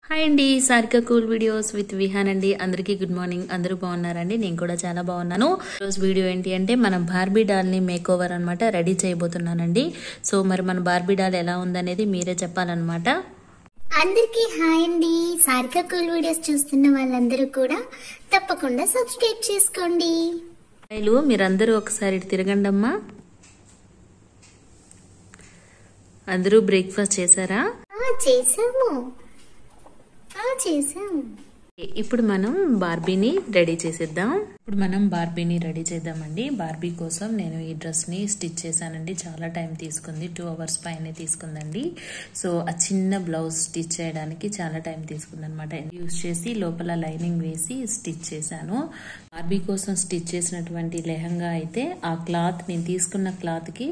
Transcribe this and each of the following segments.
Hi అండి, Sarika cool videos with Vihaan అండి. అందరికీ గుడ్ మార్నింగ్. అందరూ బాగున్నారండి? నేను కూడా చాలా బాగున్నాను. ఈరోజు వీడియో ఏంటి అంటే మనం బార్బీ డాల్ని మేక్ ఓవర్ అనమాట రెడీ చేయబోతున్నానండి. సో మరి మన బార్బీ డాల్ ఎలా ఉందనేది మీరే చెప్పాలన్నమాట. అందరికీ హాయ్ అండి. సారిక కూల్ వీడియోస్ చూస్తున్న వాళ్ళందరూ కూడా తప్పకుండా సబ్స్క్రైబ్ చేసుకోండి. మీరందరూ ఒకసారి తిరగండి అమ్మా. అందరూ బ్రేక్ఫాస్ట్ చేశారా? చేసాము. ఇప్పుడు మనం బార్బీని రెడీ చేద్దామండి. బార్బీ కోసం నేను ఈ డ్రెస్ ని స్టిచ్ చేశానండి. చాలా టైం తీసుకుంది, 2 అవర్స్ పైన తీసుకుందండి. సో ఆ చిన్న బ్లౌజ్ స్టిచ్ చేయడానికి చాలా టైం తీసుకుంది అనమాట. యూజ్ చేసి లోపల లైనింగ్ వేసి స్టిచ్ చేశాను. బార్బీ కోసం స్టిచ్ చేసినటువంటి లెహంగా అయితే ఆ క్లాత్, నేను తీసుకున్న క్లాత్ కి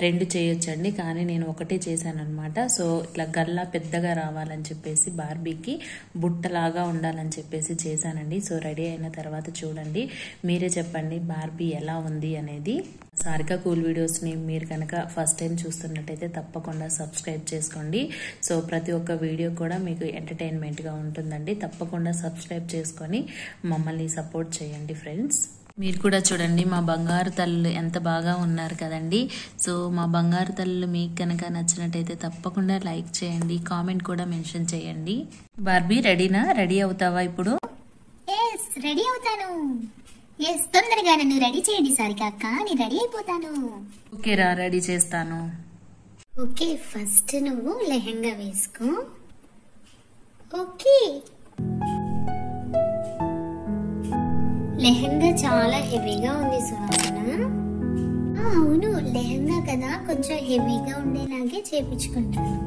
2 చేయొచ్చండి, కానీ నేను ఒకటే చేశాను అనమాట. సో ఇట్లా గల్లా పెద్దగా రావాలని చెప్పేసి, బార్బీకి బుట్టలాగా ఉండాలని చెప్పేసి చేశానండి. సో రెడీ అయిన తర్వాత చూడండి, మీరే చెప్పండి బార్బీ ఎలా ఉంది అనేది. సారిక కూల్ వీడియోస్ ని మీరు కనుక ఫస్ట్ టైం చూస్తున్నట్టయితే తప్పకుండా సబ్స్క్రైబ్ చేసుకోండి. సో ప్రతి ఒక్క వీడియో కూడా మీకు ఎంటర్టైన్మెంట్ గా ఉంటుందండి. తప్పకుండా సబ్స్క్రైబ్ చేసుకొని మమ్మల్ని సపోర్ట్ చేయండి ఫ్రెండ్స్. మీరు కూడా చూడండి, మా బంగారు తల్లులు ఎంత బాగా ఉన్నారు కదండి. సో మా బంగారు తల్లులు మీకు కనుక నచ్చినట్టయితే తప్పకుండా లైక్ చేయండి, కామెంట్ కూడా మెన్షన్ చేయండి. బార్బీ రెడీ అవుతావా ఇప్పుడు? రెడీ అవుతాను. తొందరగా నన్ను రెడీ చేయండి సారిక అక్క, నేను రెడీ అయిపోతాను. ఓకే రా, రెడీ చేస్తాను. ఓకే, ఫస్ట్ నువ్వు లెహంగా వేసుకో. ఓకే, లెహంగా చాలా హెవీగా ఉంది సుహాసన. అవును, లెహంగా కదా, కొంచెం హెవీగా ఉండేలాగే చేపించుకుంటాను.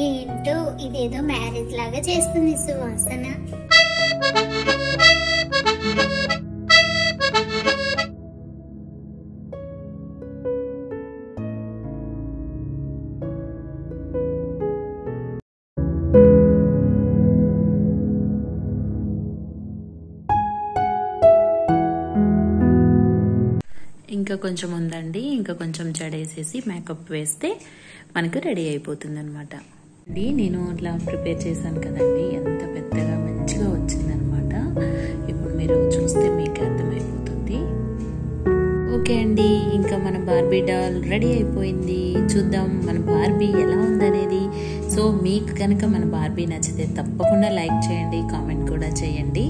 ఏంటో ఇదేదో మ్యారేజ్ లాగా చేస్తుంది సువాసన. ఇంకా కొంచెం ఉందండి, ఇంకా కొంచెం జడేసేసి మేకప్ వేస్తే మనకు రెడీ అయిపోతుంది అనమాట. నేను ఇట్లా ప్రిపేర్ చేశాను కదండి, ఎంత పెద్దగా మంచిగా వచ్చిందనమాట. ఇప్పుడు మీరు చూస్తే మీకు అర్థమైపోతుంది. ఓకే అండి, ఇంకా మన బార్బీ డాల్ రెడీ అయిపోయింది. చూద్దాం మన బార్బీ ఎలా ఉందనేది. సో మీకు కనుక మన బార్బీ నచ్చితే తప్పకుండా లైక్ చేయండి, కామెంట్ కూడా చేయండి.